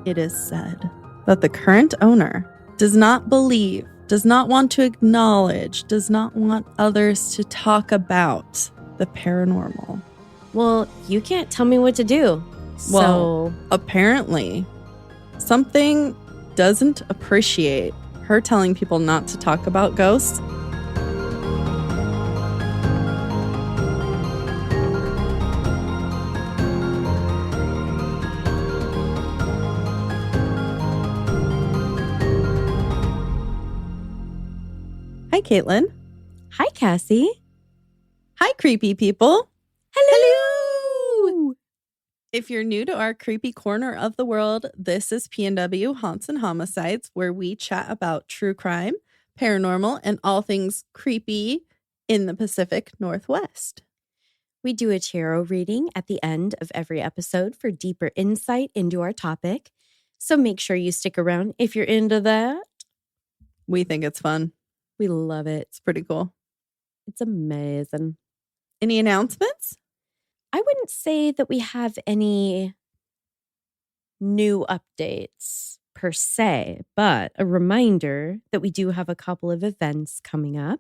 It is said that the current owner does not believe, does not want to acknowledge, does not want others to talk about the paranormal. Well, you can't tell me what to do. Well, apparently, something doesn't appreciate her telling people not to talk about ghosts. Hi, Caitlin. Hi, Cassie. Hi, creepy people. Hello. If you're new to our creepy corner of the world, this is P&W Haunts and Homicides, where we chat about true crime, paranormal, and all things creepy in the Pacific Northwest. We do a tarot reading at the end of every episode for deeper insight into our topic. So make sure you stick around if you're into that. We think it's fun. We love it. It's pretty cool. It's amazing. Any announcements? I wouldn't say that we have any new updates per se, but a reminder that we do have a couple of events coming up.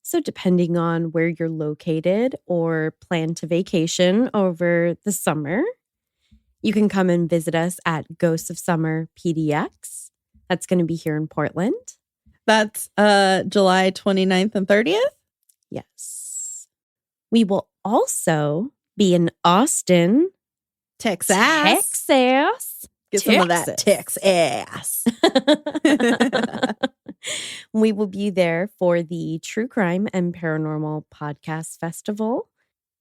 So depending on where you're located or plan to vacation over the summer, you can come and visit us at Ghosts of Summer PDX. That's going to be here in Portland. That's July 29th and 30th? Yes. We will also be in Austin, Texas. Get some of that Texas. We will be there for the True Crime and Paranormal Podcast Festival.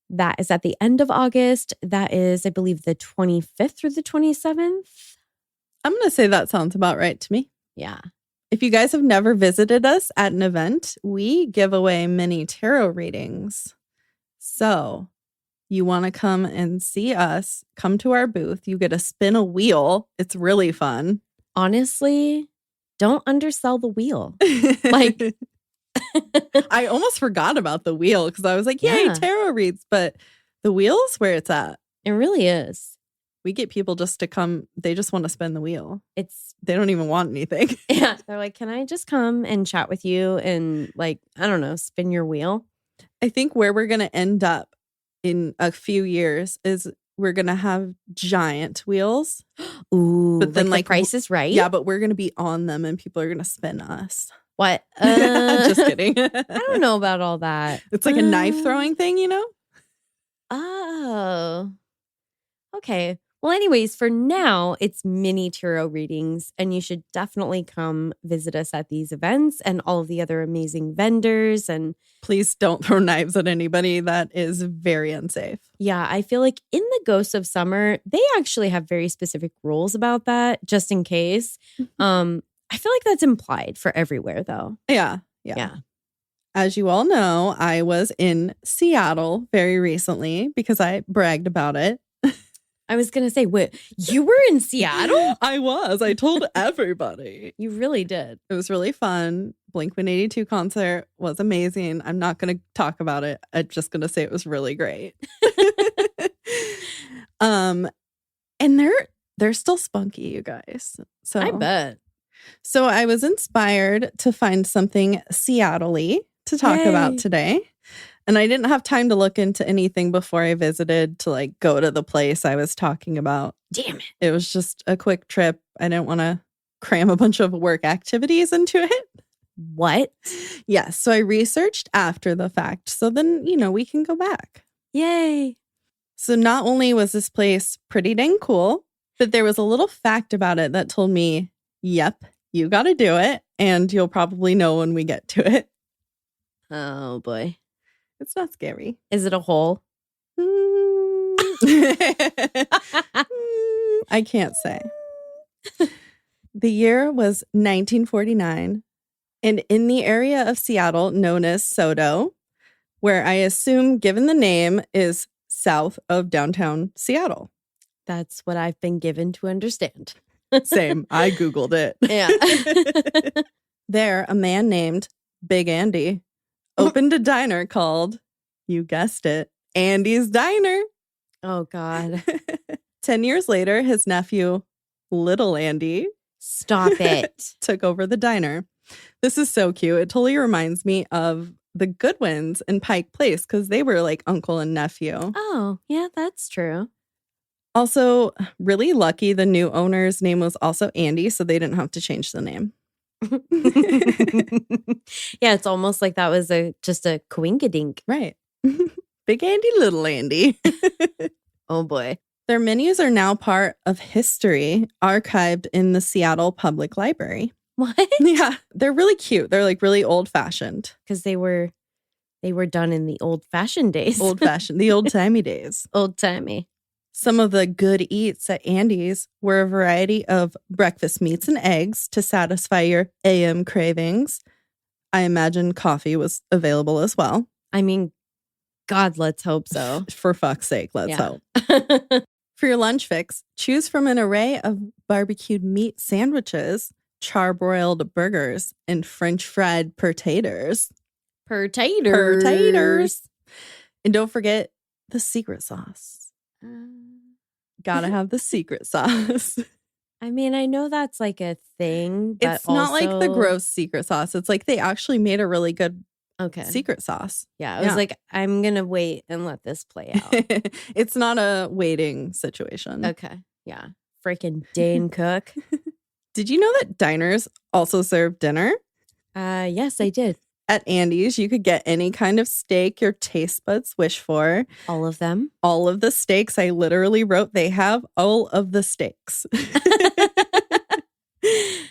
That is at the end of August. That is, I believe, the 25th through the 27th. I'm going to say that sounds about right to me. Yeah. If you guys have never visited us at an event, we give away mini tarot readings. So you want to come and see us, come to our booth. You get to spin a wheel. It's really fun. Honestly, don't undersell the wheel. Like, I almost forgot about the wheel because I was like, yay, tarot reads. But the wheel's where it's at. It really is. We get people just to come. They just want to spin the wheel. They don't even want anything. Yeah. They're like, can I just come and chat with you and like, I don't know, spin your wheel? I think where we're going to end up in a few years is we're going to have giant wheels. Ooh, but then like the Price is Right? Yeah, but we're going to be on them and people are going to spin us. What? Just kidding. I don't know about all that. It's like a knife throwing thing, you know? Oh. Okay. Well, anyways, for now, it's mini tarot readings, and you should definitely come visit us at these events and all of the other amazing vendors. And please don't throw knives at anybody. That is very unsafe. Yeah, I feel like in the Ghosts of Summer, they actually have very specific rules about that, just in case. I feel like that's implied for everywhere, though. Yeah. As you all know, I was in Seattle very recently because I bragged about it. I was going to say, wait, you were in Seattle? I was. I told everybody. You really did. It was really fun. Blink-182 concert was amazing. I'm not going to talk about it. I'm just going to say it was really great. And they're still spunky, you guys. So I bet. So I was inspired to find something Seattle-y to talk about today. And I didn't have time to look into anything before I visited to like go to the place I was talking about. Damn it. It was just a quick trip. I didn't want to cram a bunch of work activities into it. What? Yes. So I researched after the fact. So then, we can go back. Yay. So not only was this place pretty dang cool, but there was a little fact about it that told me, yep, you got to do it. And you'll probably know when we get to it. Oh, boy. It's not scary. Is it a hole? I can't say. The year was 1949, and in the area of Seattle known as Sodo, where I assume, given the name, is south of downtown Seattle. That's what I've been given to understand. Same. I Googled it. Yeah. There, a man named Big Andy opened a diner called, you guessed it, Andy's Diner. Oh, God. 10 years later, his nephew little Andy, Stop it. took over the diner. This is so cute. It totally reminds me of the Goodwins in Pike Place because they were like uncle and nephew. Oh, yeah, that's true. Also, really lucky the new owner's name was also Andy, so they didn't have to change the name. Yeah, it's almost like that was just a coinkadink. Right. Big Andy, little Andy. Oh boy. Their menus are now part of history archived in the Seattle Public Library. What? Yeah, they're really cute. They're like really old-fashioned. Because they were done in the old-fashioned days. Old-fashioned, the old-timey days. Old-timey. Some of the good eats at Andy's were a variety of breakfast meats and eggs to satisfy your AM cravings. I imagine coffee was available as well. I mean, God, let's hope so. For fuck's sake, let's Yeah. hope. For your lunch fix, choose from an array of barbecued meat sandwiches, charbroiled burgers, and French fried potatoes. Potatoes. And don't forget the secret sauce. Gotta have the secret sauce. I mean, I know that's like a thing, but It's not like the gross secret sauce. It's like they actually made a really good secret sauce. Yeah, I was like, I'm going to wait and let this play out. It's not a waiting situation. Okay. Yeah. Freaking Dane Cook. Did you know that diners also serve dinner? Yes, I did. At Andy's, you could get any kind of steak your taste buds wish for. All of them. All of the steaks. I literally wrote they have all of the steaks.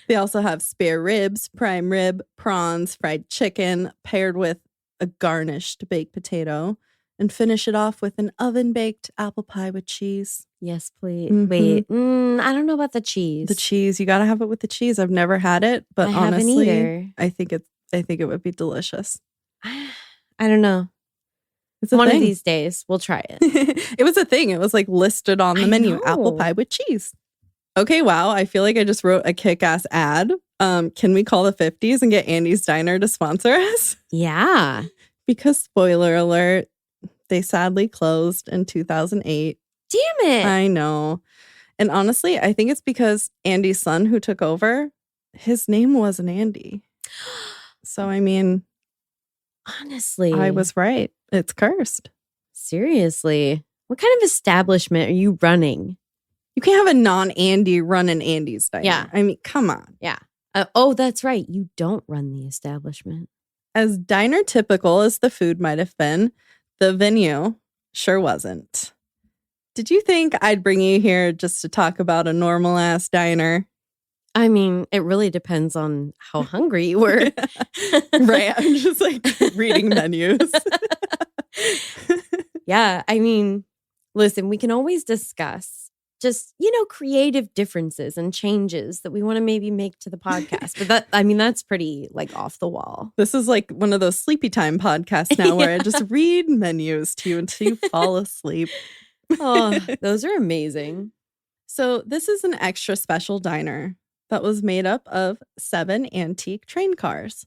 They also have spare ribs, prime rib, prawns, fried chicken, paired with a garnished baked potato, and finish it off with an oven-baked apple pie with cheese. Yes, please. Mhm. Wait, I don't know about the cheese. The cheese, you got to have it with the cheese. I've never had it, but I haven't honestly, either. I think it would be delicious. I don't know. It's a One thing. of these days, we'll try it. It was a thing. It was like listed on the I menu, know. apple pie with cheese. Okay, wow. I feel like I just wrote a kick-ass ad. Can we call the 50s and get Andy's Diner to sponsor us? Yeah. Because spoiler alert, they sadly closed in 2008. Damn it. I know. And honestly, I think it's because Andy's son who took over, his name wasn't Andy. So, I mean, Honestly. I was right. It's cursed. Seriously. What kind of establishment are you running? You can't have a non-Andy running Andy's Diner. Yeah. I mean, come on. Yeah. Oh, that's right. You don't run the establishment. As diner typical as the food might have been, the venue sure wasn't. Did you think I'd bring you here just to talk about a normal ass diner? I mean, it really depends on how hungry you were. Right. I'm just like reading menus. Yeah. I mean, listen, we can always discuss just, creative differences and changes that we want to maybe make to the podcast. But that's pretty like off the wall. This is like one of those sleepy time podcasts now where I just read menus to you until you fall asleep. Oh, those are amazing. So this is an extra special diner that was made up of 7 antique train cars.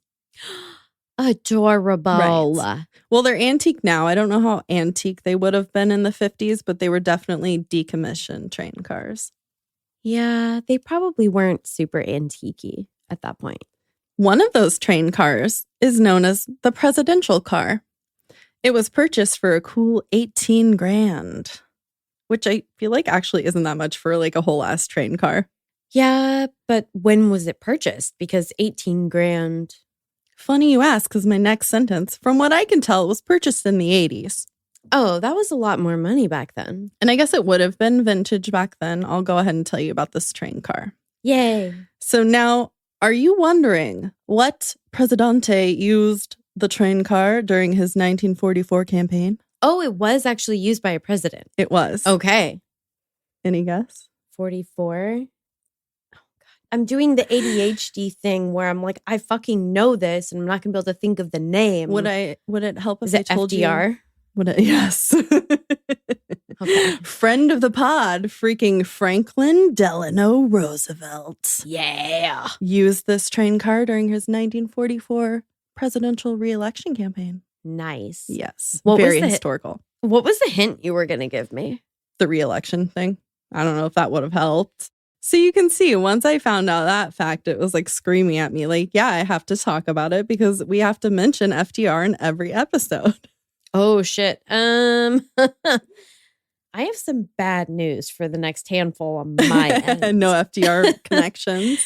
Adorable. Right. Well, they're antique now. I don't know how antique they would have been in the 50s, but they were definitely decommissioned train cars. Yeah, they probably weren't super antique-y at that point. One of those train cars is known as the presidential car. It was purchased for a cool 18 grand, which I feel like actually isn't that much for like a whole ass train car. Yeah, but when was it purchased? Because 18 grand. Funny you ask, because my next sentence, from what I can tell, was purchased in the 80s. Oh, that was a lot more money back then. And I guess it would have been vintage back then. I'll go ahead and tell you about this train car. Yay. So now, are you wondering what Presidente used the train car during his 1944 campaign? Oh, it was actually used by a president. It was. Okay. Any guess? 44. I'm doing the ADHD thing where I'm like, I fucking know this and I'm not going to be able to think of the name. Would it help if Is I it told FDR? you? Yes. Okay. Friend of the pod, freaking Franklin Delano Roosevelt. Yeah. Used this train car during his 1944 presidential re-election campaign. Nice. Yes. What was Very the historical. What was the hint you were going to give me? The re-election thing. I don't know if that would have helped. So you can see, once I found out that fact, it was like screaming at me, like, yeah, I have to talk about it because we have to mention FDR in every episode. Oh, shit. I have some bad news for the next handful on my end. No FDR connections.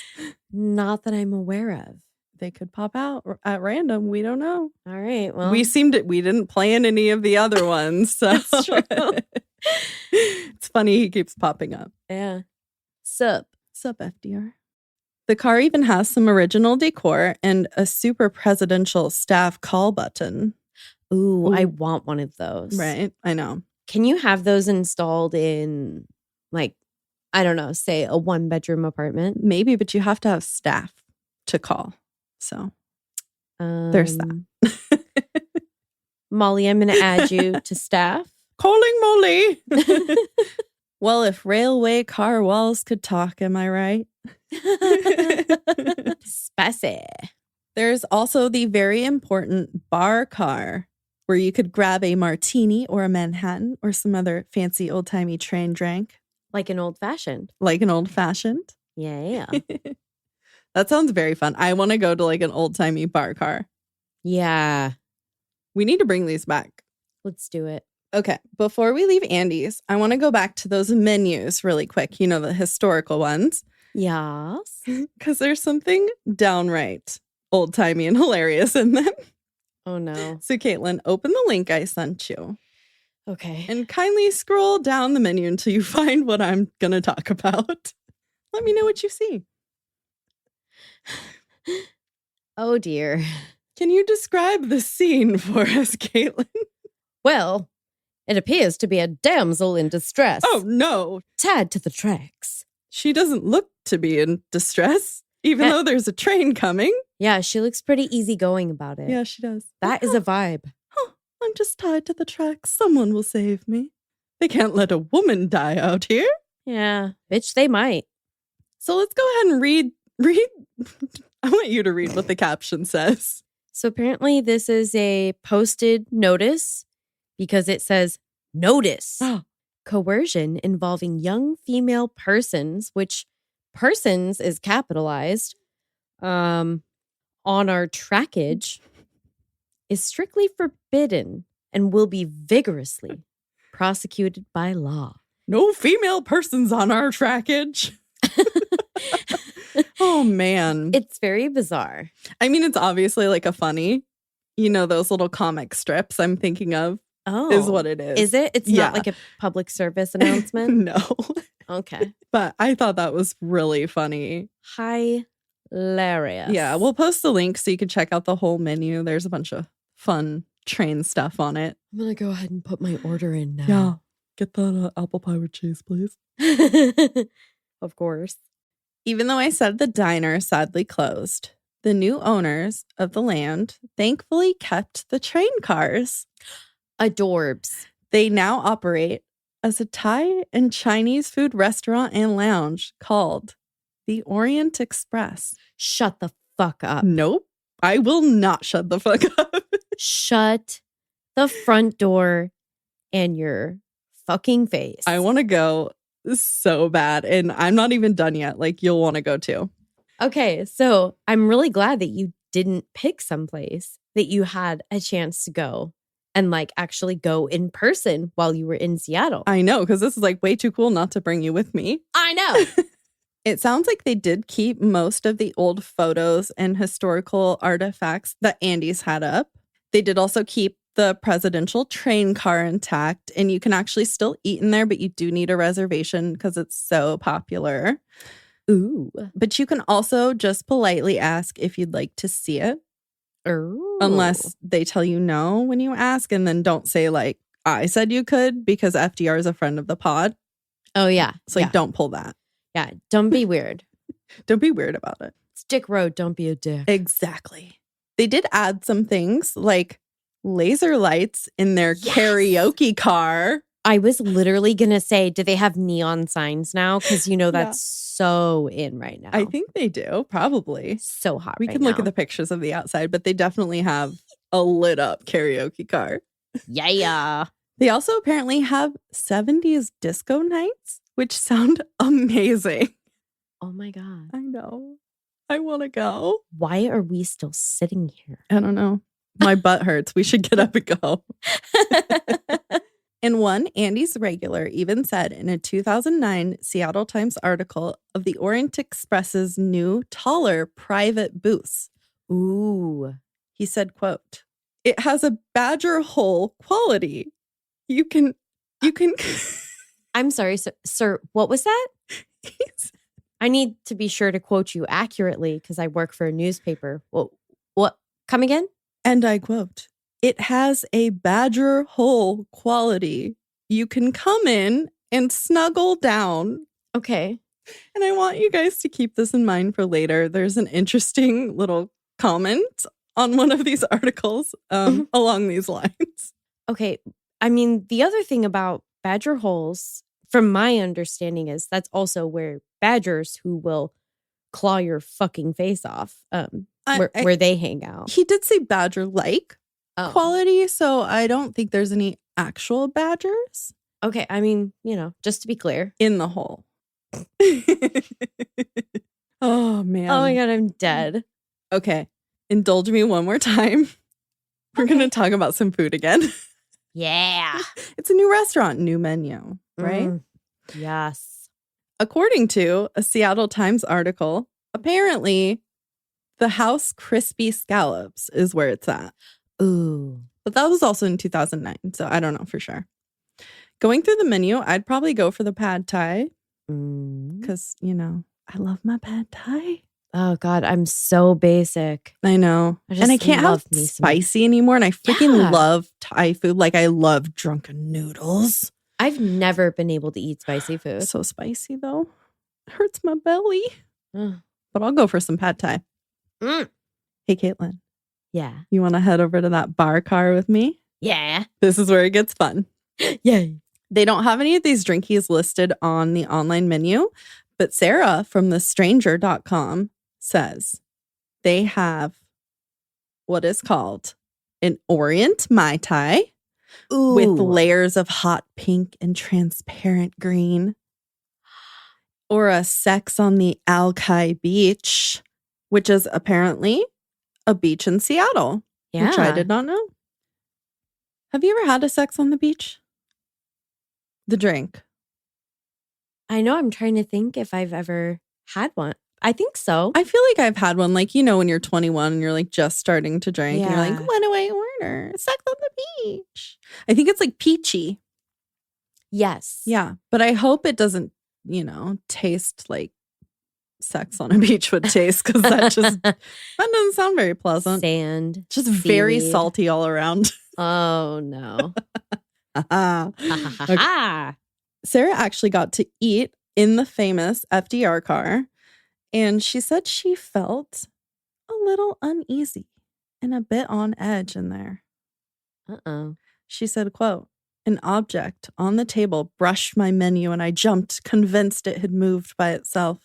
Not that I'm aware of. They could pop out at random. We don't know. All right. Well, We didn't plan any of the other ones. So that's true. It's funny he keeps popping up. Yeah. Sup, FDR. The car even has some original decor and a super presidential staff call button. Ooh, I want one of those. Right. I know. Can you have those installed in, like, I don't know, say a 1-bedroom apartment? Maybe, but you have to have staff to call. So there's that. Molly, I'm going to add you to staff. Calling Molly. Well, if railway car walls could talk, am I right? Spicy. There's also the very important bar car where you could grab a martini or a Manhattan or some other fancy old-timey train drink. Like an old-fashioned. Like an old-fashioned. Yeah. That sounds very fun. I want to go to like an old-timey bar car. Yeah. We need to bring these back. Let's do it. Okay. Before we leave Andy's, I want to go back to those menus really quick. You know, the historical ones. Yes. Because there's something downright old-timey and hilarious in them. Oh, no. So, Caitlin, open the link I sent you. Okay. And kindly scroll down the menu until you find what I'm going to talk about. Let me know what you see. Oh, dear. Can you describe the scene for us, Caitlin? Well, it appears to be a damsel in distress. Oh, no. Tied to the tracks. She doesn't look to be in distress, even though there's a train coming. Yeah, she looks pretty easygoing about it. Yeah, she does. That is a vibe. I'm just tied to the tracks. Someone will save me. They can't let a woman die out here. Yeah, bitch, they might. So let's go ahead and read. I want you to read what the caption says. So apparently this is a posted notice because it says, notice. Coercion involving young female persons, which persons is capitalized, on our trackage is strictly forbidden and will be vigorously prosecuted by law. No female persons on our trackage. Oh, man. It's very bizarre. I mean, it's obviously like a funny, you know, those little comic strips I'm thinking of. Oh. Is what it is. Is it? It's not like a public service announcement? No. Okay. But I thought that was really funny. Hilarious. Yeah, we'll post the link so you can check out the whole menu. There's a bunch of fun train stuff on it. I'm going to go ahead and put my order in now. Yeah. Get that apple pie with cheese, please. Of course. Even though I said the diner sadly closed, the new owners of the land thankfully kept the train cars. Adorbs. They now operate as a Thai and Chinese food restaurant and lounge called the Orient Express. Shut the fuck up. Nope. I will not shut the fuck up. Shut the front door and your fucking face. I want to go so bad. And I'm not even done yet. Like, you'll want to go too. Okay. So I'm really glad that you didn't pick someplace that you had a chance to go and like actually go in person while you were in Seattle. I know, because this is like way too cool not to bring you with me. I know. It sounds like they did keep most of the old photos and historical artifacts that Andy's had up. They did also keep the presidential train car intact, and you can actually still eat in there, but you do need a reservation because it's so popular. Ooh. But you can also just politely ask if you'd like to see it. Ooh. Unless they tell you no when you ask, and then don't say like, I said you could, because FDR is a friend of the pod. Oh, yeah. So like, don't pull that. Yeah. Don't be weird. Don't be weird about it. It's Dick Road. Don't be a dick. Exactly. They did add some things like laser lights in their karaoke car. I was literally going to say, do they have neon signs now? Because, you know, that's so in right now. I think they do, probably. So hot We right can now. look at the pictures of the outside, but they definitely have a lit up karaoke car. Yeah. They also apparently have 70s disco nights, which sound amazing. Oh my God. I know. I want to go. Why are we still sitting here? I don't know. My butt hurts. We should get up and go. And one Andy's regular even said in a 2009 Seattle Times article of the Orient Express's new, taller private booths. Ooh. He said, quote, "It has a badger hole quality. You can I'm sorry, sir, what was that? I need to be sure to quote you accurately because I work for a newspaper. Well, what? Come again? And I quote, "It has a badger hole quality. You can come in and snuggle down." Okay. And I want you guys to keep this in mind for later. There's an interesting little comment on one of these articles along these lines. Okay. I mean, the other thing about badger holes, from my understanding, is that's also where badgers who will claw your fucking face off, where they hang out. He did say badger-like quality, so I don't think there's any actual badgers. Okay. I mean, just to be clear. In the hole. Oh, man. Oh my God, I'm dead. Okay. Indulge me one more time. We're going to talk about some food again. Yeah. It's a new restaurant, new menu, right? Yes. According to a Seattle Times article, apparently the House Crispy Scallops is where it's at. Ooh. But that was also in 2009, so I don't know for sure. Going through the menu, I'd probably go for the pad thai because, I love my pad thai. Oh God, I'm so basic. I know. And I can't have spicy anymore. And I freaking love Thai food. Like I love drunken noodles. I've never been able to eat spicy food. So spicy though. It hurts my belly. But I'll go for some pad thai. Hey, Caitlin. Yeah. You want to head over to that bar car with me? Yeah. This is where it gets fun. Yay. They don't have any of these drinkies listed on the online menu, but Sarah from thestranger.com says they have what is called an Orient Mai Tai with layers of hot pink and transparent green, or a Sex on the Alki Beach, which is apparently a beach in Seattle, which I did not know. Have you ever had a Sex on the Beach? The drink. I know. I'm trying to think if I've ever had one. I think so. I feel like I've had one, like, when you're 21 and you're like just starting to drink and you're like, what do I order? Sex on the beach. I think it's like peachy. Yes. Yeah. But I hope it doesn't, taste like sex on a beach would taste, because that doesn't sound very pleasant. Sand. Just very salty all around. Oh, no. Sarah actually got to eat in the famous FDR car, and she said she felt a little uneasy and a bit on edge in there. She said, quote, "An object on the table brushed my menu and I jumped, convinced it had moved by itself."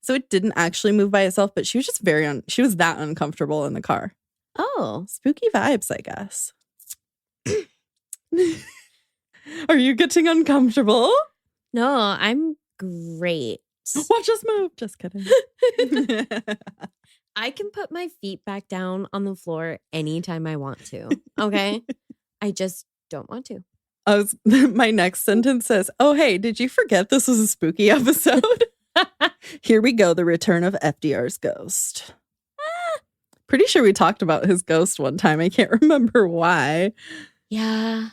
So it didn't actually move by itself, but she was just she was that uncomfortable in the car. Oh. Spooky vibes, I guess. Are you getting uncomfortable? No, I'm great. Watch us move. Just kidding. I can put my feet back down on the floor anytime I want to. Okay? I just don't want to. My next sentence says, "Oh, hey, did you forget this was a spooky episode?" Here we go. The return of FDR's ghost. Pretty sure we talked about his ghost one time. I can't remember why. Yeah.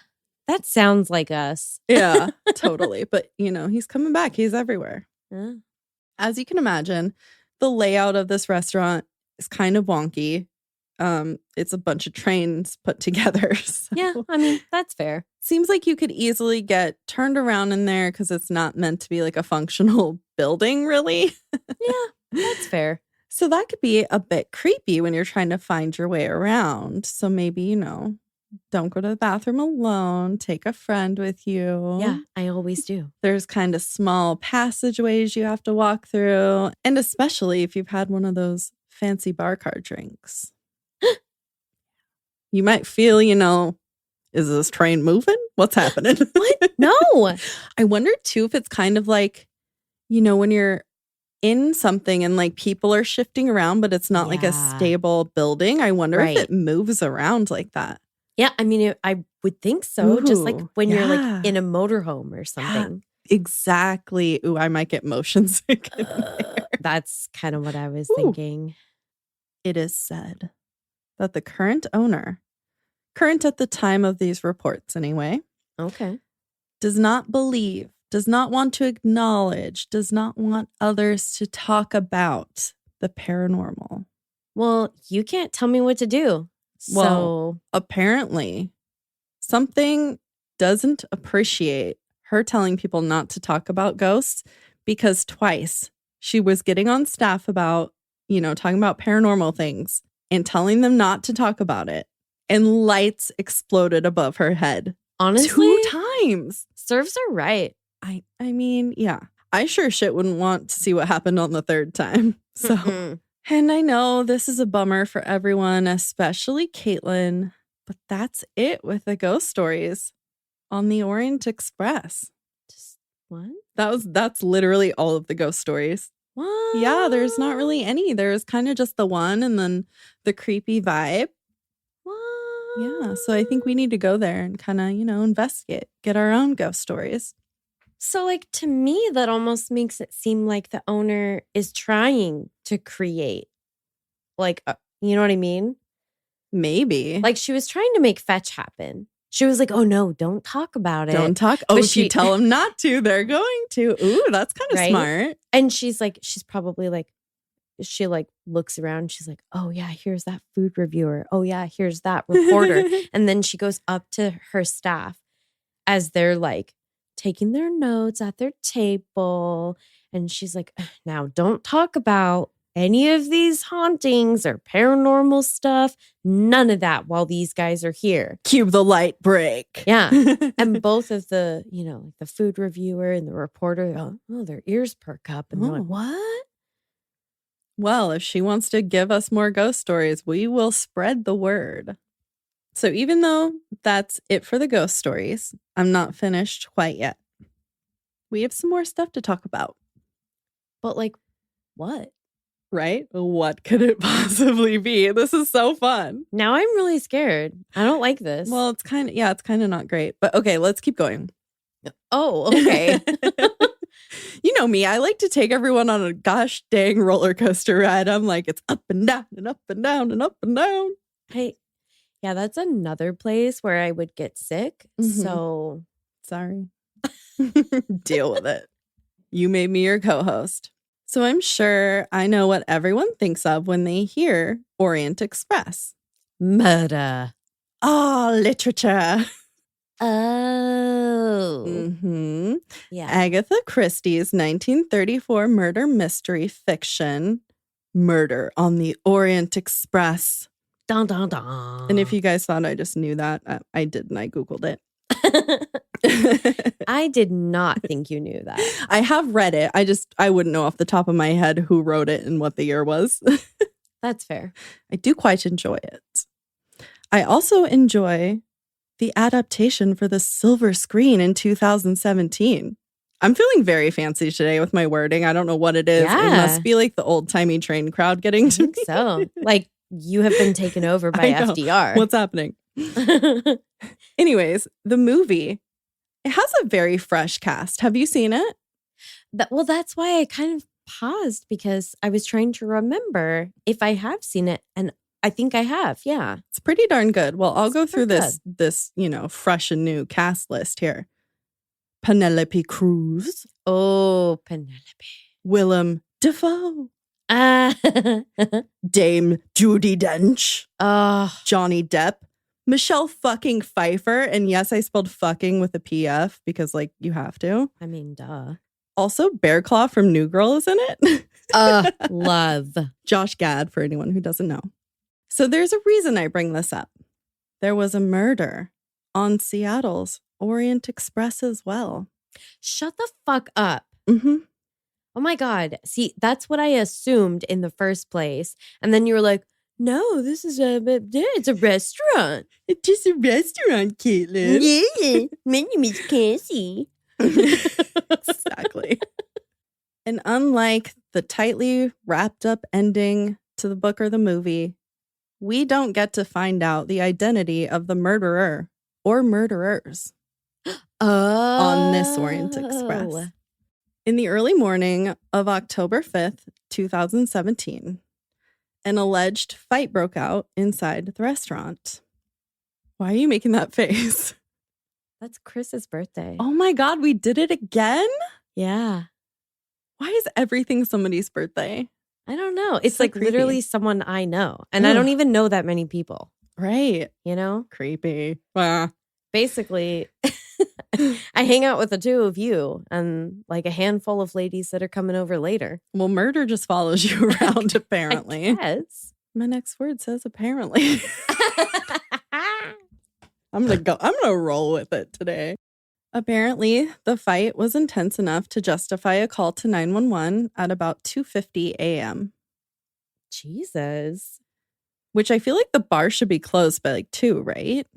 That sounds like us. Yeah, totally. But, he's coming back. He's everywhere. As you can imagine, the layout of this restaurant is kind of wonky. It's a bunch of trains put together. So. Yeah, I mean, that's fair. Seems like you could easily get turned around in there because it's not meant to be like a functional building, really. Yeah, that's fair. So that could be a bit creepy when you're trying to find your way around. So maybe, don't go to the bathroom alone. Take a friend with you. Yeah, I always do. There's kind of small passageways you have to walk through. And especially if you've had one of those fancy bar car drinks. You might feel, is this train moving? What's happening? What? No. I wonder too if it's kind of like, when you're in something and like people are shifting around, but it's not like a Yeah. stable building. I wonder if Right. it moves around like that. Yeah, I mean, I would think so. Just like Ooh, when you're like yeah. in a motorhome or something. Exactly. Ooh, I might get motion sick. That's kind of what I was Ooh. thinking. It is said that the current owner, current at the time of these reports anyway, Okay. does not believe, does not want to acknowledge, does not want others to talk about the paranormal. Well, you can't tell me what to do. Well, apparently, something doesn't appreciate her telling people not to talk about ghosts because twice she was getting on staff about, talking about paranormal things and telling them not to talk about it. And lights exploded above her head. honestly, 2 times. serves her right. I mean, yeah. I sure shit wouldn't want to see what happened on the 3rd time. So, Mm-mm. and I know this is a bummer for everyone, especially Caitlin, but that's it with the ghost stories on the Orient Express. Just what? That's literally all of the ghost stories. What? Yeah, there's not really any. There's kind of just the one and then the creepy vibe. What? Yeah, so I think we need to go there and kind of, investigate, get our own ghost stories. So, like, to me, that almost makes it seem like the owner is trying to create, like, you know what I mean? Maybe. Like, she was trying to make fetch happen. She was like, oh, no, don't talk about it. Don't talk. Oh, But if you she- tell them not to, they're going to. Ooh, that's kind of Right? smart. And she's probably like, she like looks around. She's like, oh, yeah, here's that food reviewer. Oh, yeah, here's that reporter. And then she goes up to her staff as they're like taking their notes at their table. And she's like, now don't talk about any of these hauntings or paranormal stuff. None of that while these guys are here. Cue the light break. Yeah. And both of the, like the food reviewer and the reporter, their ears perk up and they're like, Oh. what? Well, if she wants to give us more ghost stories, we will spread the word. So even though that's it for the ghost stories, I'm not finished quite yet. We have some more stuff to talk about. But like, what? Right? What could it possibly be? This is so fun. Now I'm really scared. I don't like this. Well, it's kind of not great. But okay, let's keep going. Oh, okay. You know me, I like to take everyone on a gosh dang roller coaster ride. I'm like, it's up and down and up and down and up and down. Yeah, that's another place where I would get sick. Mhm. So Sorry. Deal with it. You made me your co-host. So I'm sure I know what everyone thinks of when they hear Orient Express. murder. Literature. Oh. Mm-hmm. Yeah. Agatha Christie's 1934 murder mystery fiction, Murder on the Orient Express. Dun, dun, dun. And if you guys thought I just knew that, I didn't. I Googled it. I did not think you knew that. I have read it. I wouldn't know off the top of my head who wrote it and what the year was. That's fair. I do quite enjoy it. I also enjoy the adaptation for the silver screen in 2017. I'm feeling very fancy today with my wording. I don't know what it is. Yeah. It must be like the old-timey train crowd getting I to think me. so. Like you have been taken over by I know. FDR. What's happening? Anyways, the movie, it has a very fresh cast. Have you seen it? Well, that's why I kind of paused because I was trying to remember if I have seen it. And I think I have. Yeah. It's pretty darn good. Well, I'll go Super through this, fresh and new cast list here. Penelope Cruz, Oh, Penelope. Willem Dafoe, Ah. Dame Judi Dench, Oh, Johnny Depp, Michelle fucking Pfeiffer, and yes, I spelled fucking with a PF because you have to. I mean, duh. Also, Bear Claw from New Girl is in it. Love. Josh Gad, for anyone who doesn't know. So there's a reason I bring this up. There was a murder on Seattle's Orient Express as well. Shut the fuck up. Mm-hmm. Oh my God. See, that's what I assumed in the first place. And then you were like, no, this is it's a restaurant. It's just a restaurant, Caitlin. Yeah. My name is Cassie. Exactly. And unlike the tightly wrapped up ending to the book or the movie, we don't get to find out the identity of the murderer or murderers on this Orient Express. In the early morning of October 5th, 2017, an alleged fight broke out inside the restaurant. Why are you making that face? That's Chris's birthday. Oh my God, we did it again? Yeah. Why is everything somebody's birthday? I don't know. It's So like creepy. literally someone I know. And I Ugh. don't even know that many people, Right. you know? Creepy. Wow. Basically, I hang out with the two of you and like a handful of ladies that are coming over later. Well, murder just follows you around, apparently. Yes. My next word says apparently. I'm gonna roll with it today. Apparently, the fight was intense enough to justify a call to 911 at about 2:50 a.m. Jesus. Which I feel like the bar should be closed by like 2, right?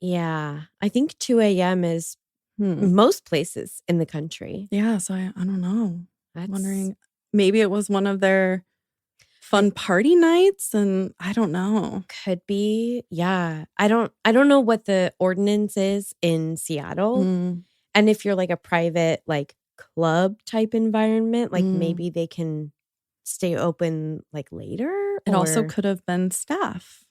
Yeah. I think 2 a.m. is most places in the country. Yeah, so I don't know. That's Wondering, maybe it was one of their fun party nights, and I don't know. could be. Yeah. I don't know what the ordinance is in Seattle. And if you're like a private like club type environment, like maybe they can stay open like later. It also could have been staff.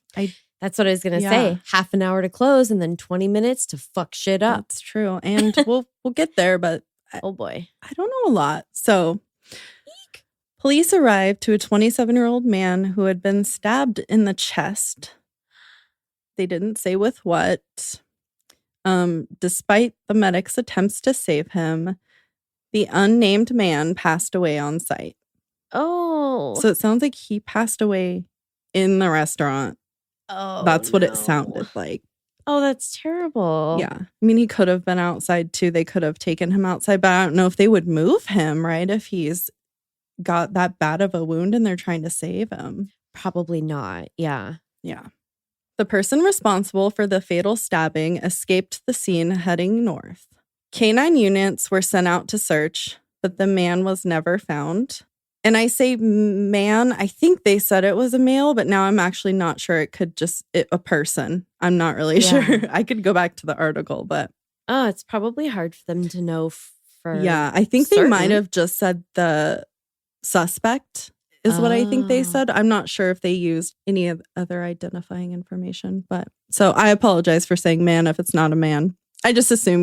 That's what I was gonna say. Half an hour to close and then 20 minutes to fuck shit up. That's true. And we'll get there, but Oh boy. I don't know a lot. So police arrived to a 27-year-old man who had been stabbed in the chest. They didn't say with what. Despite the medics' attempts to save him, the unnamed man passed away on site. Oh. So it sounds like he passed away in the restaurant. Oh, That's what it sounded like. Oh, that's terrible. Yeah. I mean, he could have been outside too. They could have taken him outside, but I don't know if they would move him, right? If he's got that bad of a wound and they're trying to save him. Probably not. Yeah. Yeah. The person responsible for the fatal stabbing escaped the scene heading north. Canine units were sent out to search, but the man was never found. And I say man, I think they said it was a male, but now I'm actually not sure. It could just a person. I'm not really sure. I could go back to the article, but oh, it's probably hard for them to know for yeah, I think they might have just said the suspect is what I think they said. I'm not sure if they used any of other identifying information, but so I apologize for saying man if it's not a man. I just assume,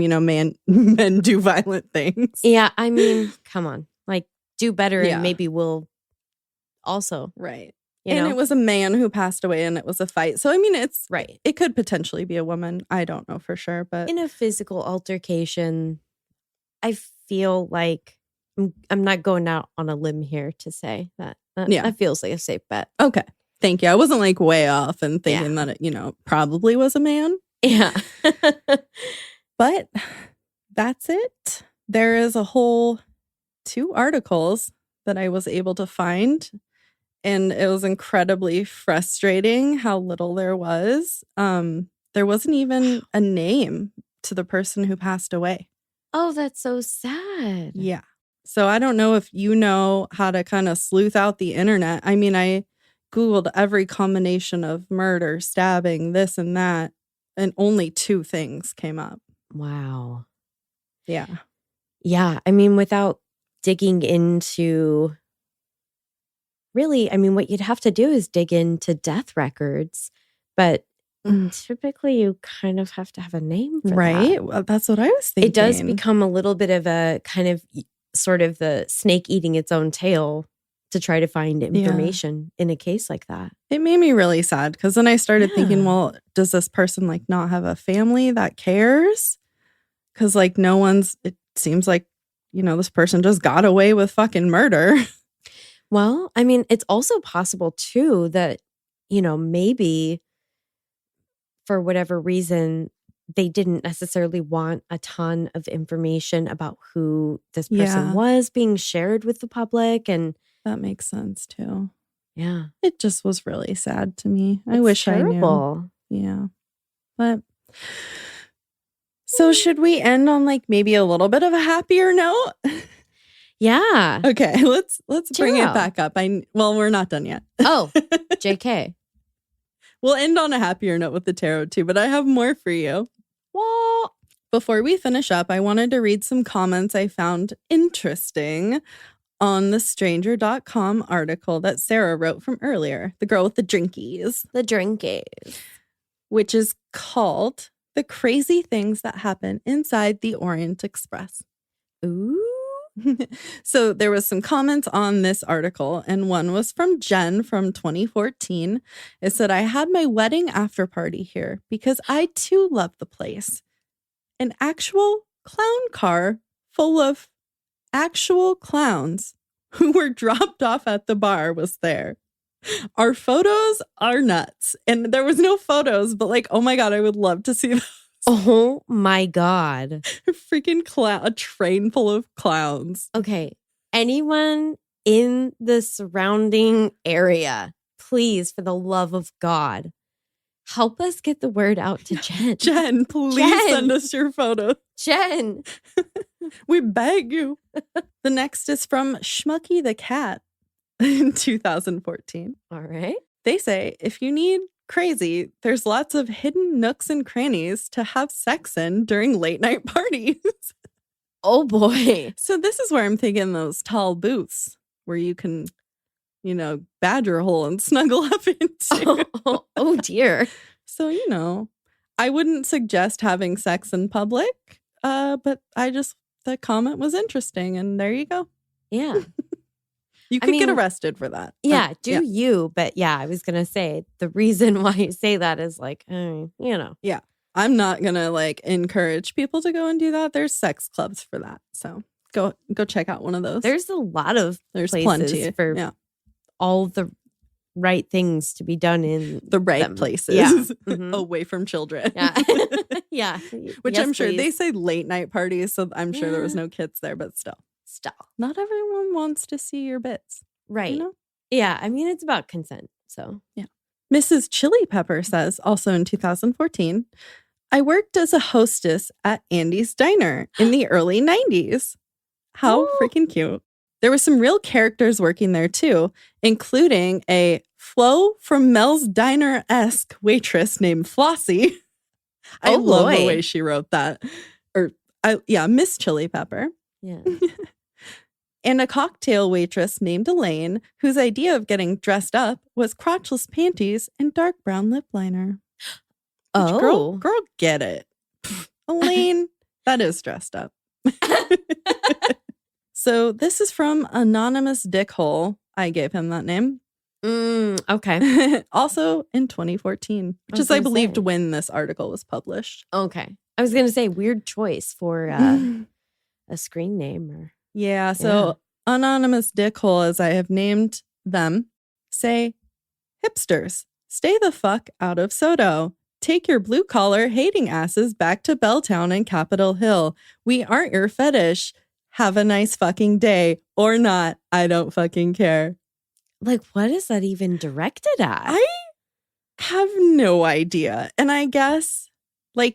men do violent things. Yeah, I mean, come on. Like, do better Yeah. and maybe we'll also. Right. You and know? it was a man who passed away and it was a fight. So, I mean, it's right. It could potentially be a woman. I don't know for sure, but In a physical altercation, I feel like I'm not going out on a limb here to say that. That feels like a safe bet. Okay. Thank you. I wasn't like way off and thinking that it, probably was a man. Yeah. But that's it. There is a whole 2 articles that I was able to find. And it was incredibly frustrating how little there was. There wasn't even a name to the person who passed away. Oh, that's so sad. Yeah. So I don't know if you know how to kind of sleuth out the internet. I mean, I Googled every combination of murder, stabbing, this and that, and only 2 things came up. Wow. Yeah. Yeah. I mean, without digging into really, I mean, what you'd have to do is dig into death records, but typically you kind of have to have a name for right? that. Well, that's what I was thinking. It does become a little bit of a kind of sort of the snake eating its own tail to try to find information in a case like that. It made me really sad because then I started thinking, well, does this person like not have a family that cares? Because like it seems like, this person just got away with fucking murder. Well, I mean, it's also possible too that, maybe for whatever reason, they didn't necessarily want a ton of information about who this person was being shared with the public. And that makes sense too. Yeah. It just was really sad to me. I wish I knew. Yeah. But so should we end on like maybe a little bit of a happier note? Yeah. Okay, let's bring it Tarot. back up. We're not done yet. Oh, JK. We'll end on a happier note with the tarot too, but I have more for you. Well, Before we finish up, I wanted to read some comments I found interesting on the stranger.com article that Sarah wrote from earlier, the girl with the drinkies, the drinkies. which is called The Crazy Things That Happen Inside the Orient Express. Ooh. So there was some comments on this article, and one was from Jen from 2014. It said, I had my wedding after party here because I too love the place. An actual clown car full of actual clowns who were dropped off at the bar was there. Our photos are nuts. And there was no photos, but like, oh my God, I would love to see those. Oh my God. Freaking a train full of clowns. Okay. Anyone in the surrounding area, please, for the love of God, help us get the word out to Jen. Jen, please send us your photos. Jen. We beg you. The next is from Schmucky the Cat in 2014. All right. They say, if you need crazy, there's lots of hidden nooks and crannies to have sex in during late night parties. Oh boy. So this is where I'm thinking those tall booths where you can, badger hole and snuggle up into. Oh dear. So, I wouldn't suggest having sex in public, but the comment was interesting, and there you go. Yeah. You could get arrested for that. Yeah, you. But yeah, I was going to say the reason why you say that is like, Yeah. I'm not going to encourage people to go and do that. There's sex clubs for that. So go check out one of those. There's a lot of places plenty for all the right things to be done in the right them. places. Yeah. Mm-hmm. Away from children. Yeah. Yeah. Which yes, I'm sure please. they say late night parties. So I'm sure there was no kids there, but still. Not everyone wants to see your bits. Right. Yeah. I mean, it's about consent. So, yeah. Mrs. Chili Pepper says, also in 2014, I worked as a hostess at Andy's Diner in the early 90s. How freaking cute. There were some real characters working there too, including a Flo from Mel's Diner-esque waitress named Flossie. I love the way she wrote that. Miss Chili Pepper. Yeah. And a cocktail waitress named Elaine, whose idea of getting dressed up was crotchless panties and dark brown lip liner. Girl, get it. Elaine, that is dressed up. So this is from Anonymous Dickhole. I gave him that name. Okay. Also in 2014, which is, I believed, when this article was published. Okay. I was going to say weird choice for a screen name. So Anonymous Dickhole, as I have named them, say, hipsters, stay the fuck out of Soto. Take your blue-collar hating asses back to Belltown and Capitol Hill. We aren't your fetish. Have a nice fucking day. Or not. I don't fucking care. Like, what is that even directed at? I have no idea. And I guess,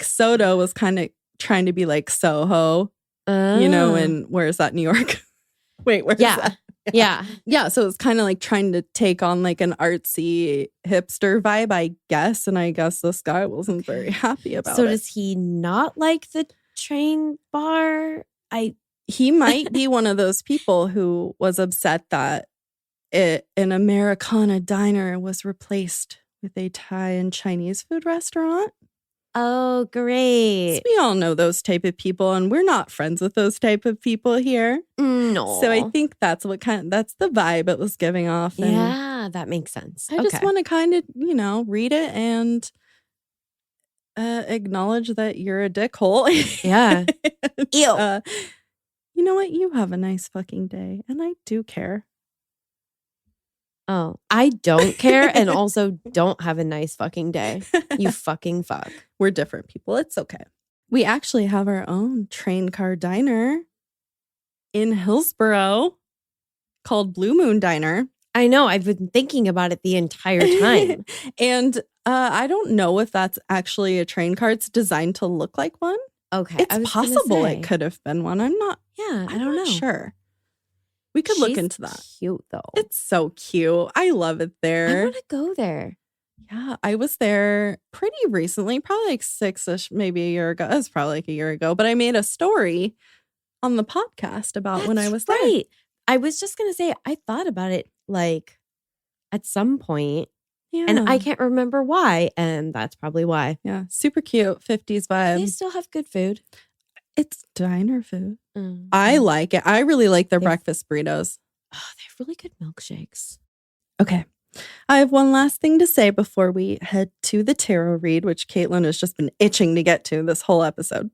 Soto was kind of trying to be like Soho. And where is that, New York? Wait, where's that? Yeah, so it's kind of trying to take on an artsy hipster vibe, I guess. And I guess this guy wasn't very happy about it. So does he not like the train bar? He might be one of those people who was upset that an Americana diner was replaced with a Thai and Chinese food restaurant. Oh, great. So we all know those type of people, and we're not friends with those type of people here. No. So I think that's that's the vibe it was giving off. And yeah, that makes sense. I just want to kind of, read it and acknowledge that you're a dickhole. Yeah. Ew. You know what? You have a nice fucking day, and I do care. Oh, I don't care and also don't have a nice fucking day. You fucking fuck. We're different people. It's okay. We actually have our own train car diner in Hillsboro called Blue Moon Diner. I know. I've been thinking about it the entire time. And I don't know if that's actually a train car. It's designed to look like one. Okay. It's possible it could have been one. I'm not. Yeah, I don't know. Sure. We could look She's into that. Cute though. It's so cute. I love it I there. want to go there. Yeah, I was there pretty recently, probably like 6-ish, maybe a year ago. It was probably like a year ago, but I made a story on the podcast about when I was there. Right. I was just going to say, I thought about it like at some point, Yeah. and I can't remember why. And that's probably why. Yeah, super cute 50s vibe. They still have good food. It's diner food. Mm. I like it. I really like their They've- breakfast burritos. Oh, they have really good milkshakes. Okay. I have one last thing to say before we head to the tarot read, which Caitlin has just been itching to get to this whole episode.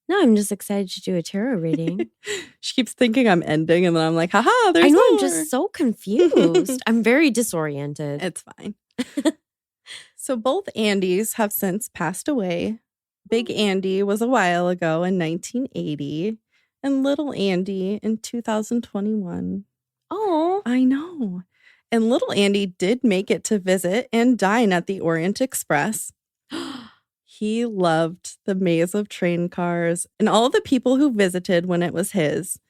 No, I'm just excited to do a tarot reading. She keeps thinking I'm ending, and then I'm like, haha, there's I know, more. I'm just so confused. I'm very disoriented. It's fine. So both Andys have since passed away. Big Andy was a while ago in 1980, and little Andy in 2021. Oh, I know. And little Andy did make it to visit and dine at the Orient Express. He loved the maze of train cars and all the people who visited when it was his.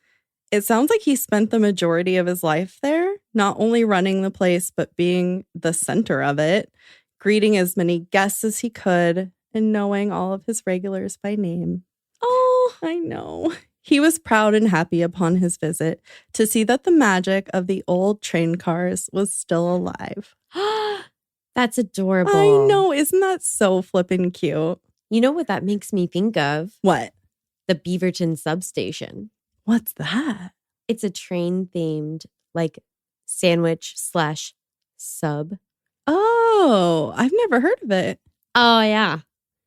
It sounds like he spent the majority of his life there, not only running the place, but being the center of it, greeting as many guests as he could, and knowing all of his regulars by name. oh, I know. He was proud and happy upon his visit to see that the magic of the old train cars was still alive. that's adorable. I know. Isn't that so flippin' cute? You know what that makes me think of? What? The Beaverton substation. What's that? It's a train themed like sandwich / sub. Oh, I've never heard of it. Oh yeah.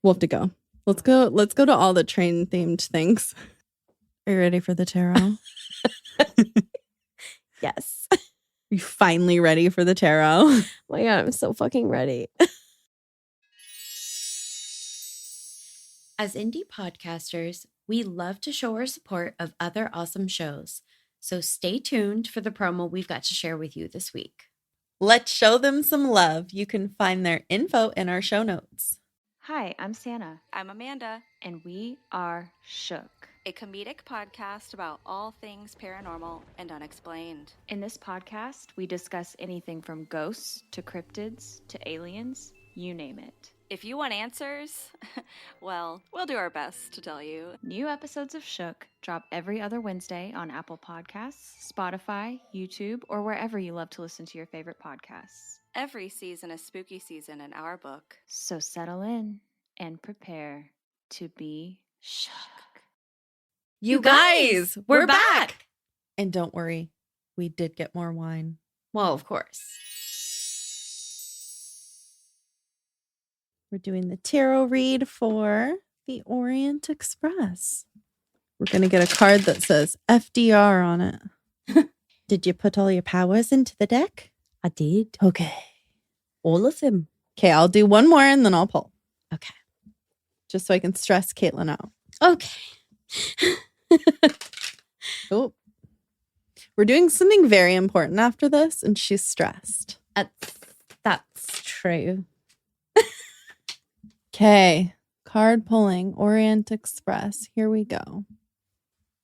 We'll have to go. Let's go to all the train themed things. Are you ready for the tarot? Yes. Are you finally ready for the tarot? Oh my God, I'm so fucking ready. As indie podcasters, we love to show our support of other awesome shows. So stay tuned for the promo we've got to share with you this week. Let's show them some love. You can find their info in our show notes. Hi, I'm Santa, I'm Amanda, and we are Shook. a comedic podcast about all things paranormal and unexplained. In this podcast, we discuss anything from ghosts to cryptids to aliens, you name it. If you want answers, well, we'll do our best to tell you. New episodes of Shook drop every other Wednesday on Apple Podcasts, Spotify, YouTube, or wherever you love to listen to your favorite podcasts. Every season is spooky season in our book. So settle in and prepare to be shook. You guys, we're back. And don't worry, we did get more wine. Well, of course. We're doing the tarot read for the Orient Express. We're going to get a card that says FDR on it. Did you put all your powers into the deck? I did. Okay. All of them. Okay, I'll do one more and then I'll pull. Okay. Just so I can stress Caitlin out. Okay. Oh. We're doing something very important after this, and she's stressed. That's true. Okay. Card pulling, Orient Express. Here we go.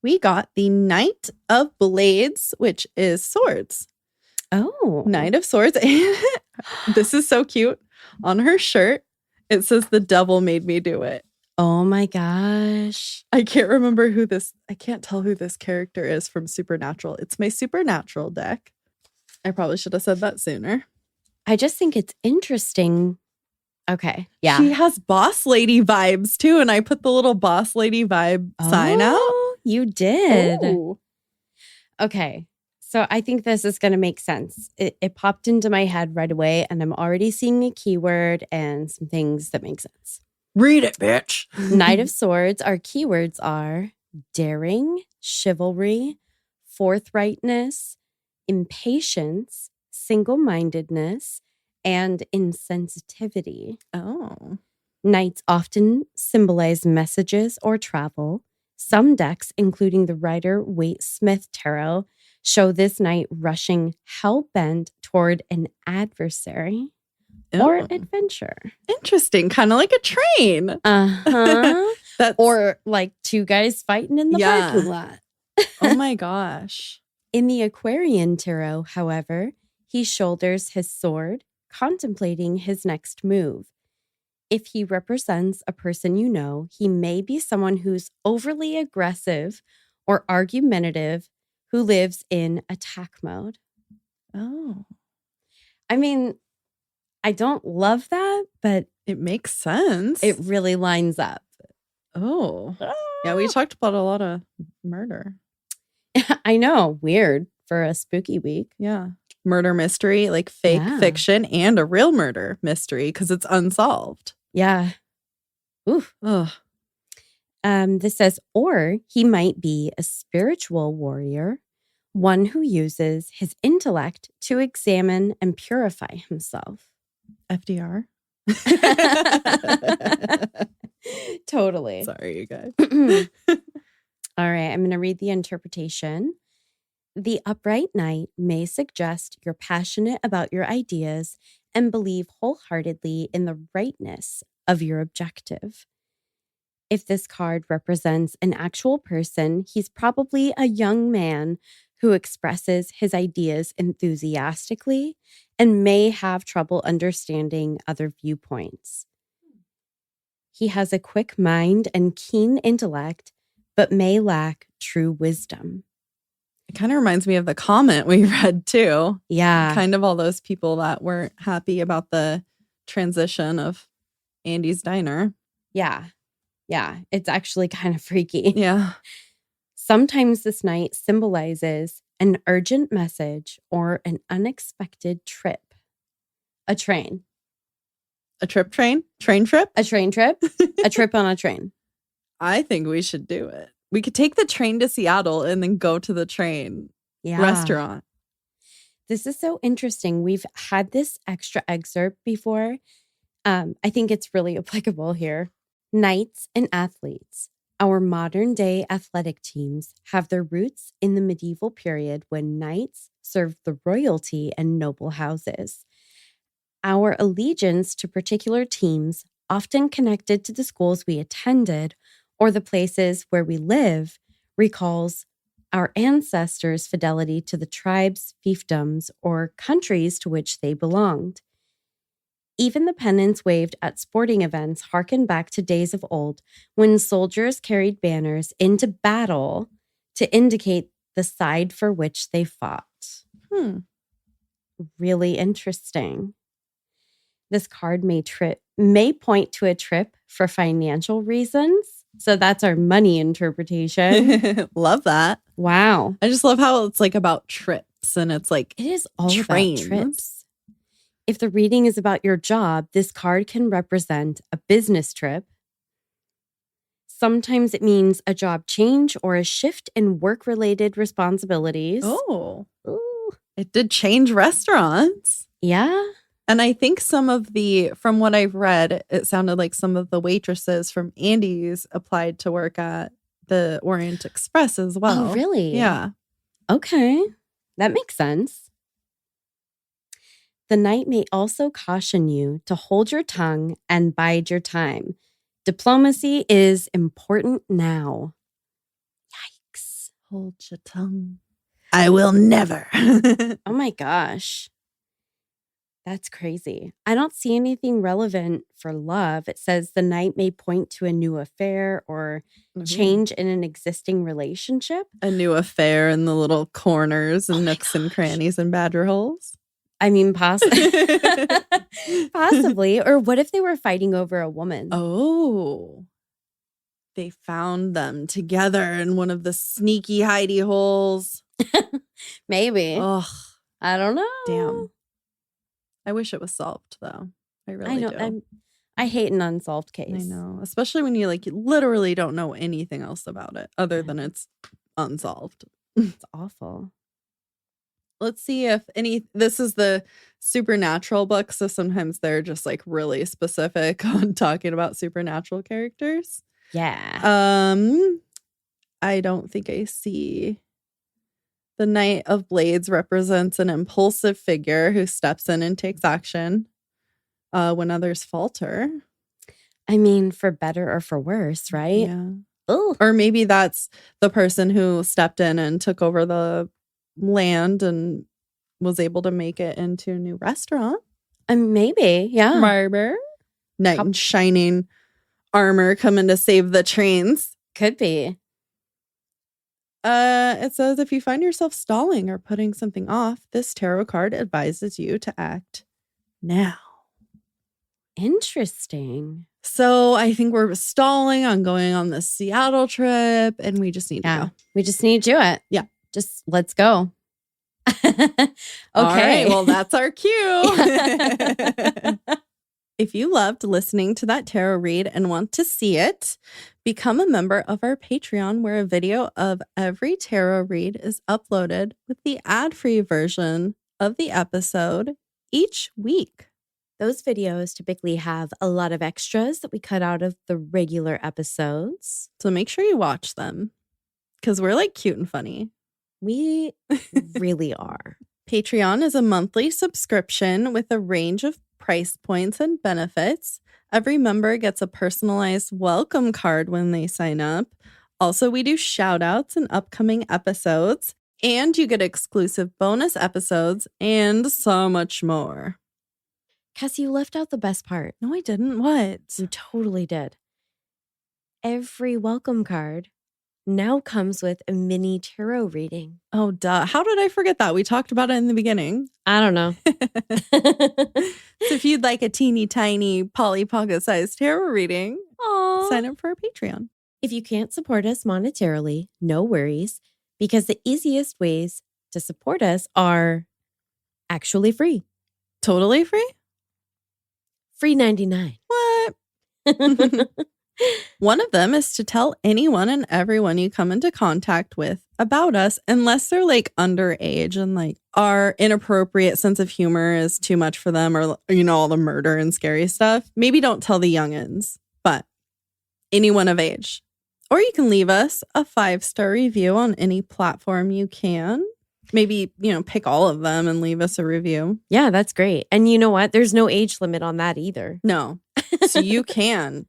We got the Knight of Blades, which is swords. Oh. Knight of Swords. This is so cute. On her shirt, it says the devil made me do it. Oh my gosh. I can't remember I can't tell who this character is from Supernatural. It's my Supernatural deck. I probably should have said that sooner. I just think it's interesting. Okay. Yeah. She has boss lady vibes too. And I put the little boss lady vibe sign out. You did. Oh. Okay. So I think this is going to make sense. It popped into my head right away, and I'm already seeing a keyword and some things that make sense. Read it, bitch. Knight of Swords, our keywords are daring, chivalry, forthrightness, impatience, single-mindedness, and insensitivity. Oh. Knights often symbolize messages or travel. Some decks, including the Rider-Waite-Smith Tarot, show this knight rushing hell-bent toward an adversary or adventure. Interesting. Kind of like a train. Uh-huh. Or like two guys fighting in the parking lot. Oh my gosh. In the Aquarian tarot, however, he shoulders his sword, contemplating his next move. If he represents a person you know, he may be someone who's overly aggressive or argumentative who lives in attack mode. Oh, I mean, I don't love that, but it makes sense. it really lines up. Oh, yeah. We talked about a lot of murder. I know. Weird for a spooky week. Yeah. Murder mystery, like fake fiction and a real murder mystery because it's unsolved. Yeah. Oof. Ugh. This says, or he might be a spiritual warrior, one who uses his intellect to examine and purify himself. FDR. Totally. Sorry, you guys. All right, I'm going to read the interpretation. The upright knight may suggest you're passionate about your ideas and believe wholeheartedly in the rightness of your objective. If this card represents an actual person, he's probably a young man who expresses his ideas enthusiastically and may have trouble understanding other viewpoints. He has a quick mind and keen intellect, but may lack true wisdom. It kind of reminds me of the comment we read too. Yeah. Kind of all those people that weren't happy about the transition of Andy's diner. Yeah. Yeah. It's actually kind of freaky. Yeah. Sometimes this night symbolizes an urgent message or an unexpected trip. A train. A trip train? Train trip? A train trip? A trip on a train. I think we should do it. We could take the train to Seattle and then go to the train restaurant. This is so interesting. We've had this extra excerpt before. I think it's really applicable here. Knights and athletes. Our modern day athletic teams have their roots in the medieval period when knights served the royalty and noble houses. Our allegiance to particular teams, often connected to the schools we attended or the places where we live, recalls our ancestors' fidelity to the tribes, fiefdoms, or countries to which they belonged. Even the pennants waved at sporting events harken back to days of old when soldiers carried banners into battle to indicate the side for which they fought. Really interesting. This card may point to a trip for financial reasons. So that's our money interpretation. Love that. Wow. I just love how it's like about trips and it's like it is all trains. about trips. If the reading is about your job, this card can represent a business trip. Sometimes it means a job change or a shift in work-related responsibilities. Oh, ooh. It did change restaurants. Yeah. And I think from what I've read, it sounded like some of the waitresses from Andy's applied to work at the Orient Express as well. Oh, really? Yeah. Okay. That makes sense. The knight may also caution you to hold your tongue and bide your time. Diplomacy is important now. Yikes. Hold your tongue. I will never. Oh my gosh. That's crazy. I don't see anything relevant for love. It says the knight may point to a new affair or change in an existing relationship. A new affair in the little corners and nooks and crannies and badger holes. I mean, possibly. Or what if they were fighting over a woman? Oh. They found them together in one of the sneaky hidey holes. Maybe. Ugh. I don't know. Damn. I wish it was solved, though. I really do. I hate an unsolved case. I know. Especially when you literally don't know anything else about it other than it's unsolved. It's awful. Let's see if this is the supernatural book. So sometimes they're just really specific on talking about supernatural characters. Yeah. I don't think I see. The Knight of Blades represents an impulsive figure who steps in and takes action when others falter. I mean, for better or for worse, right? Yeah. Ooh. Or maybe that's the person who stepped in and took over the land and was able to make it into a new restaurant. Maybe, yeah. Barber. Knight in shining armor coming to save the trains. Could be. It says if you find yourself stalling or putting something off, this tarot card advises you to act now. Interesting. So I think we're stalling on going on the Seattle trip, and we just need to go. We just need to do it. Yeah. Just let's go. Okay. All right, well, that's our cue. If you loved listening to that tarot read and want to see it, become a member of our Patreon, where a video of every tarot read is uploaded with the ad-free version of the episode each week. Those videos typically have a lot of extras that we cut out of the regular episodes. So make sure you watch them because we're like cute and funny. We really are. Patreon is a monthly subscription with a range of price points and benefits. Every member gets a personalized welcome card when they sign up. Also, we do shout outs in upcoming episodes, and you get exclusive bonus episodes and so much more. Cassie, you left out the best part. No, I didn't. What? You totally did. Every welcome card now comes with a mini tarot reading. Oh, duh. How did I forget that? We talked about it in the beginning. I don't know. So if you'd like a teeny tiny Polly Pocket sized tarot reading, sign up for our Patreon. If you can't support us monetarily, no worries, because the easiest ways to support us are actually free. Totally free? Free 99. What? One of them is to tell anyone and everyone you come into contact with about us, unless they're like underage and like our inappropriate sense of humor is too much for them, or, you know, all the murder and scary stuff. Maybe don't tell the youngins, but anyone of age. Or you can leave us a 5-star review on any platform you can. Maybe, you know, pick all of them and leave us a review. Yeah, that's great. And you know what? There's no age limit on that either. No. So you can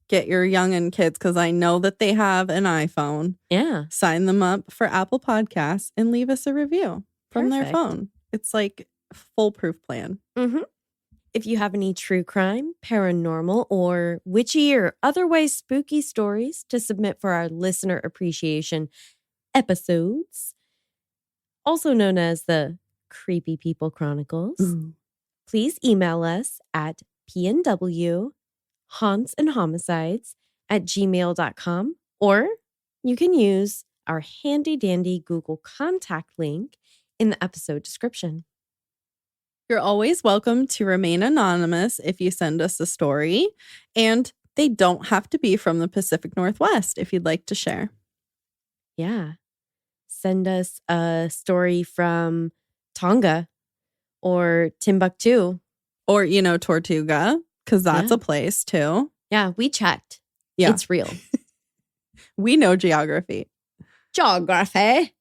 get your youngin' kids, because I know that they have an iPhone. Yeah. Sign them up for Apple Podcasts and leave us a review from their phone. It's like a foolproof plan. Mm-hmm. If you have any true crime, paranormal, or witchy or otherwise spooky stories to submit for our listener appreciation episodes, also known as the Creepy People Chronicles, please email us at pnwhauntsandhomicides@gmail.com, or you can use our handy dandy Google contact link in the episode description. You're always welcome to remain anonymous if you send us a story, and they don't have to be from the Pacific Northwest if you'd like to share. Yeah. Send us a story from Tonga or Timbuktu. Or, you know, Tortuga, because that's a place too. Yeah, we checked. Yeah. It's real. We know geography. Geography.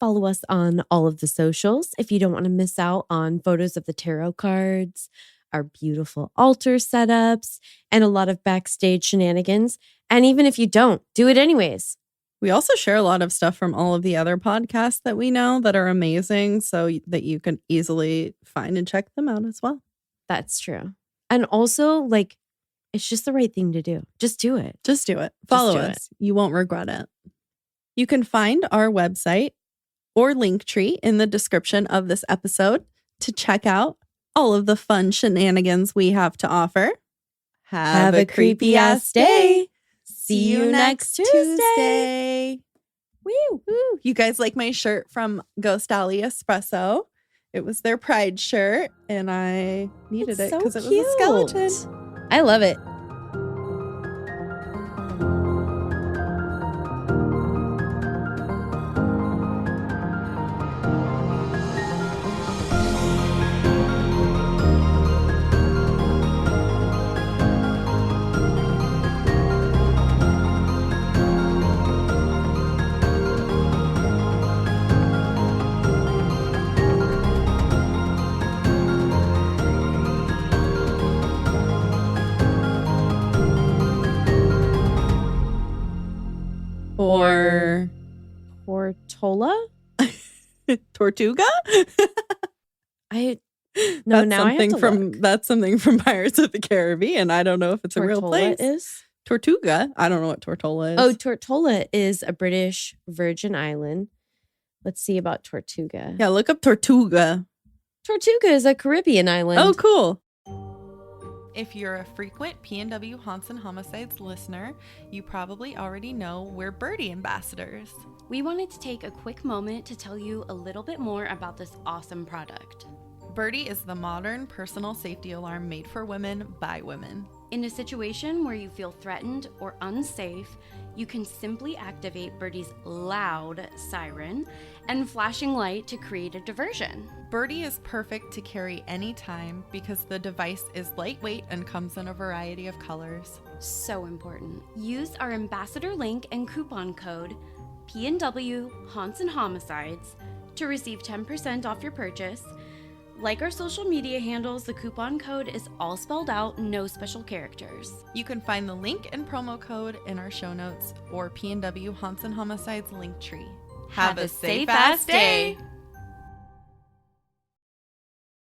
Follow us on all of the socials if you don't want to miss out on photos of the tarot cards, our beautiful altar setups, and a lot of backstage shenanigans. And even if you don't, do it anyways. We also share a lot of stuff from all of the other podcasts that we know that are amazing, so that you can easily find and check them out as well. That's true. And also, like, it's just the right thing to do. Just do it. Just do it. Follow us. You won't regret it. You can find our website or Linktree in the description of this episode to check out all of the fun shenanigans we have to offer. Have a creepy ass day. See you next Tuesday. Woo! Woo! You guys like my shirt from Ghost Alley Espresso? It was their Pride shirt, and I needed it because it was a skeleton. I love it. Or Portola? Tortuga? No, That's now I have to look. That's something from Pirates of the Caribbean. I don't know if it's a real Tortola place. is? Tortuga? I don't know what Tortola is. Oh, Tortola is a British Virgin Island. Let's see about Tortuga. Yeah, look up Tortuga. Tortuga is a Caribbean island. Oh, cool. If you're a frequent PNW Haunts and Homicides listener, you probably already know we're Birdie ambassadors. We wanted to take a quick moment to tell you a little bit more about this awesome product. Birdie is the modern personal safety alarm made for women by women. In a situation where you feel threatened or unsafe, you can simply activate Birdie's loud siren and flashing light to create a diversion. Birdie is perfect to carry anytime because the device is lightweight and comes in a variety of colors. So important. Use our ambassador link and coupon code PNW Haunts and Homicides to receive 10% off your purchase. Like our social media handles, the coupon code is all spelled out, no special characters. You can find the link and promo code in our show notes or PNW Haunts and Homicides link tree. Have a safe ass day.